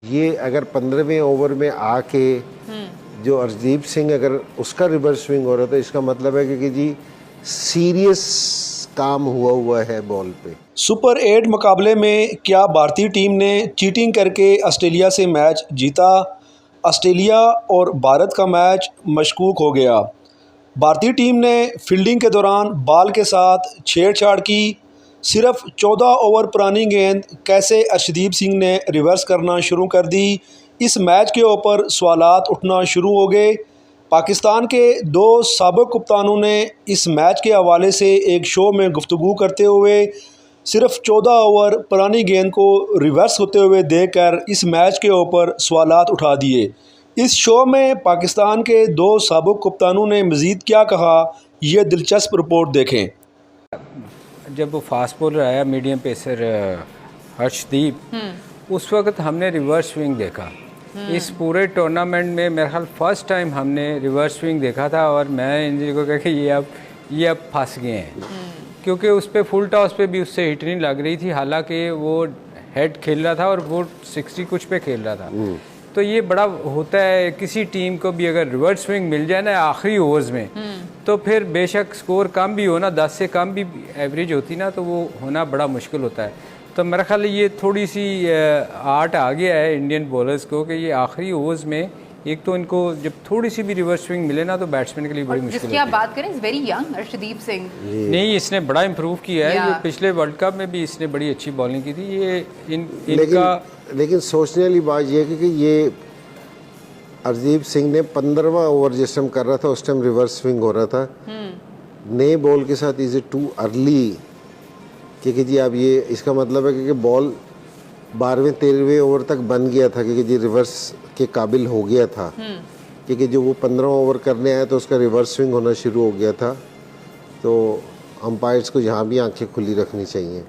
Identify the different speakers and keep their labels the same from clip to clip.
Speaker 1: ये अगर 15वें ओवर में आके जो अर्शदीप सिंह अगर उसका रिवर्स स्विंग हो रहा था, इसका मतलब है कि जी सीरियस काम हुआ है बॉल पे।
Speaker 2: सुपर 8 मुकाबले में क्या भारतीय टीम ने चीटिंग करके ऑस्ट्रेलिया से मैच जीता? ऑस्ट्रेलिया और भारत का मैच मशकूक हो गया। भारतीय टीम ने फील्डिंग के दौरान बॉल के साथ छेड़छाड़ की। सिर्फ 14 ओवर पुरानी गेंद कैसे अर्शदीप सिंह ने रिवर्स करना शुरू कर दी? इस मैच के ऊपर सवालात उठना शुरू हो गए। पाकिस्तान के दो साबिक कप्तानों ने इस मैच के हवाले से एक शो में गुफ्तगू करते हुए सिर्फ 14 ओवर पुरानी गेंद को रिवर्स होते हुए देखकर इस मैच के ऊपर सवालात उठा दिए। इस शो में पाकिस्तान के दो साबिक कप्तानों ने मज़ीद क्या कहा, ये दिलचस्प रिपोर्ट देखें।
Speaker 3: जब वो फास्ट बॉलर आया मीडियम पेसर हर्षदीप, उस वक्त हमने रिवर्स स्विंग देखा। इस पूरे टूर्नामेंट में मेरे ख्याल फर्स्ट टाइम हमने रिवर्स स्विंग देखा था और मैं इन जी को कहा कि ये अब फंस गए हैं, क्योंकि उस पर फुल टॉस पे भी उससे हिट नहीं लग रही थी, हालांकि वो हेड खेल रहा था और वो 60 कुछ पे खेल रहा था। तो ये बड़ा होता है किसी टीम को भी, अगर रिवर्स स्विंग मिल जाए ना आखिरी ओवर्स में, तो फिर बेशक स्कोर कम भी हो ना, 10 से कम भी एवरेज होती ना, तो वो होना बड़ा मुश्किल होता है। तो मेरा ख्याल ये थोड़ी सी आर्ट आ गया है इंडियन बॉलर्स को कि ये आखिरी ओवर्स में एक तो इनको जब थोड़ी सी भी रिवर्स स्विंग मिले ना, तो बैट्समैन के लिए बड़ी मुश्किल
Speaker 4: जिसकी आप बात करें, is very young Arshdeep Singh.
Speaker 3: नहीं, इसने बड़ा इम्प्रूव किया है। ये पिछले वर्ल्ड कप में भी इसने बड़ी अच्छी बॉलिंग की थी। ये इनका
Speaker 1: लेकिन सोचने वाली बात यह है कि ये अर्शदीप सिंह ने 15वां ओवर जिस टाइम कर रहा था उस टाइम रिवर्स स्विंग हो रहा था। नए बॉल के साथ इज इट टू अर्ली क्योंकि जी अब ये इसका मतलब है कि बॉल 12वें-13वें ओवर तक बन गया था, क्योंकि जी रिवर्स के काबिल हो गया था, क्योंकि जो वो 15वां ओवर करने आया तो उसका रिवर्स स्विंग होना शुरू हो गया था। तो अंपायर्स को यहाँ भी आंखें खुली रखनी चाहिए,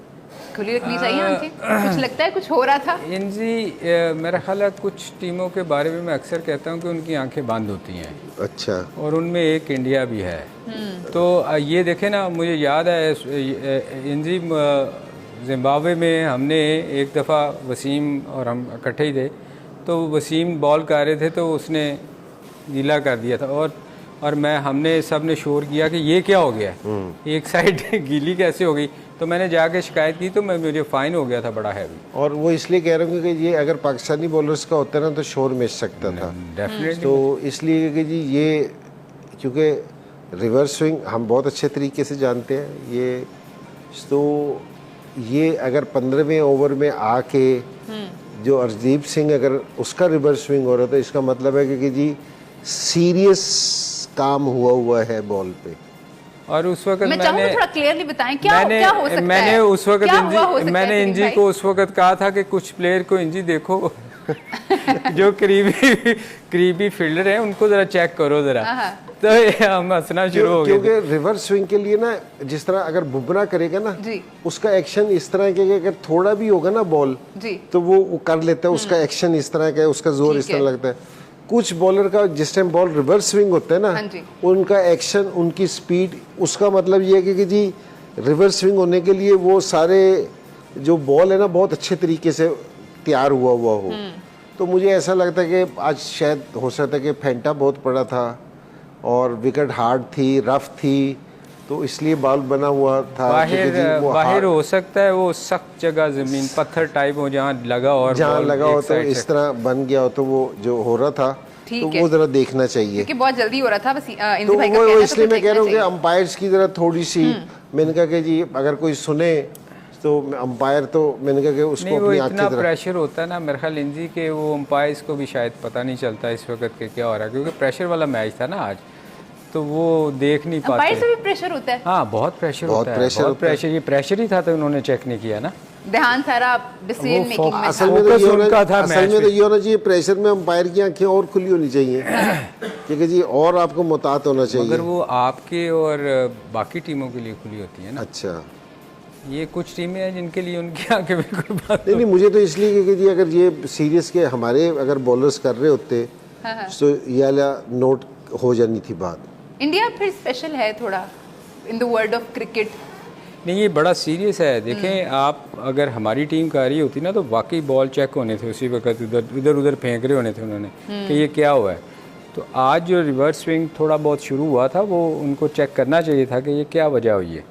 Speaker 4: खुली रखनी चाहिए आंखें। कुछ लगता है कुछ हो रहा था
Speaker 3: इन जी मेरा ख्याल है कुछ टीमों के बारे में मैं अक्सर कहता हूँ कि उनकी आंखें बंद होती हैं।
Speaker 1: अच्छा।
Speaker 3: और उनमें एक इंडिया भी है। तो ये देखें ना, मुझे याद है इन जी जिम्बाब्वे में हमने एक दफ़ा वसीम और हम इकट्ठे ही थे, तो वसीम बॉल कर रहे थे तो उसने गीला कर दिया था और हमने सब ने शोर किया कि ये क्या हो गया, एक साइड गीली कैसे हो गई। तो मैंने जाके शिकायत की तो मुझे फ़ाइन हो गया था बड़ा हैवी।
Speaker 1: और वो इसलिए कह रहा हूँ कि ये अगर पाकिस्तानी बॉलर्स का होता ना तो शोर मिल सकता था
Speaker 3: डेफिनेटली।
Speaker 1: तो इसलिए कि जी ये क्योंकि रिवर्स स्विंग हम बहुत अच्छे तरीके से जानते हैं ये, तो ये अगर 15वें ओवर में आके जो अर्शदीप सिंह अगर उसका रिवर्स स्विंग हो रहा था, इसका मतलब है कि जी सीरियस काम हुआ है बॉल पे।
Speaker 3: और उस वक्त
Speaker 4: मैं
Speaker 3: मैंने
Speaker 4: थोड़ा क्लियरली बताएं क्या हो सकता
Speaker 3: मैंने
Speaker 4: है?
Speaker 3: उस वक्त मैंने इंजी
Speaker 4: भाई?
Speaker 3: को उस वक्त कहा था कि कुछ प्लेयर को इंजी देखो जो करीबी फील्डर हैं उनको जरा चेक करो जरा। तो हम हंसना शुरू हो गए
Speaker 1: क्योंकि रिवर्स स्विंग के लिए ना, जिस तरह अगर बुमराह करेगा ना उसका एक्शन इस तरह के अगर थोड़ा भी होगा ना बॉल तो वो कर लेता है, उसका एक्शन इस तरह का है, उसका जोर इस तरह लगता है। कुछ बॉलर का जिस टाइम बॉल रिवर्स स्विंग होता है ना, उनका एक्शन, उनकी स्पीड, उसका मतलब ये है कि जी रिवर्स स्विंग होने के लिए वो सारे जो बॉल है ना बहुत अच्छे तरीके से तैयार हुआ हो। तो मुझे ऐसा लगता है कि आज शायद हो सकता है कि फेंटा बहुत पड़ा था और विकेट हार्ड थी, रफ थी, तो इसलिए बॉल बना हुआ था।
Speaker 3: बाहर हो सकता है वो सख्त जगह, जमीन पत्थर टाइप हो जहाँ लगा और
Speaker 1: जहाँ लगा हो तो इस तरह बन गया हो, तो वो जो हो रहा था तो वो जरा देखना चाहिए,
Speaker 4: क्योंकि बहुत जल्दी हो रहा था। बस
Speaker 1: तो वो इसलिए मैं कह रहा हूँ कि अंपायर्स की जरा थोड़ी सी, मैंने कहा कि जी अगर कोई सुने तो अंपायर, तो मैंने कहा कि उसको अपनी आंखें
Speaker 3: इतना प्रेशर होता है ना मेरे ख्याल इंजी के, वो अंपायर्स को भी शायद पता नहीं चलता इस वक्त के क्या हो रहा है, क्योंकि प्रेशर वाला मैच था ना आज, तो वो देख नहीं पाते।
Speaker 4: अंपायर से भी प्रेशर होता है।
Speaker 3: हाँ, बहुत प्रेशर होता है, बहुत प्रेशर। ये प्रेशर ही था तो उन्होंने चेक नहीं किया ना,
Speaker 4: ध्यान सारा डिसीजन मेकिंग में।
Speaker 1: असल में तो ये होना चाहिए, प्रेशर में अंपायर की आंखें और खुली होनी चाहिए क्योंकि जी और आपको मुतात होना चाहिए।
Speaker 3: मगर वो आपके और बाकी टीमों के लिए खुली होती है ना।
Speaker 1: अच्छा, ये
Speaker 3: कुछ टीमें हैं जिनके लिए उनकी आंखें बिल्कुल बंद।
Speaker 1: नहीं, मुझे तो इसलिए क्योंकि जी अगर ये सीरीज के हमारे अगर बॉलर्स कर रहे होते तो ये वाला नोट हो जानी थी बात।
Speaker 4: इंडिया फिर स्पेशल है थोड़ा in the world of cricket,
Speaker 3: नहीं, ये बड़ा सीरियस है। देखें आप, अगर हमारी टीम का आ रही होती ना तो वाकई बॉल चेक होने थे उसी वक्त, इधर उधर फेंक रहे होने थे उन्होंने कि ये क्या हुआ है। तो आज जो रिवर्स स्विंग थोड़ा बहुत शुरू हुआ था वो उनको चेक करना चाहिए था कि ये क्या वजह हुई है।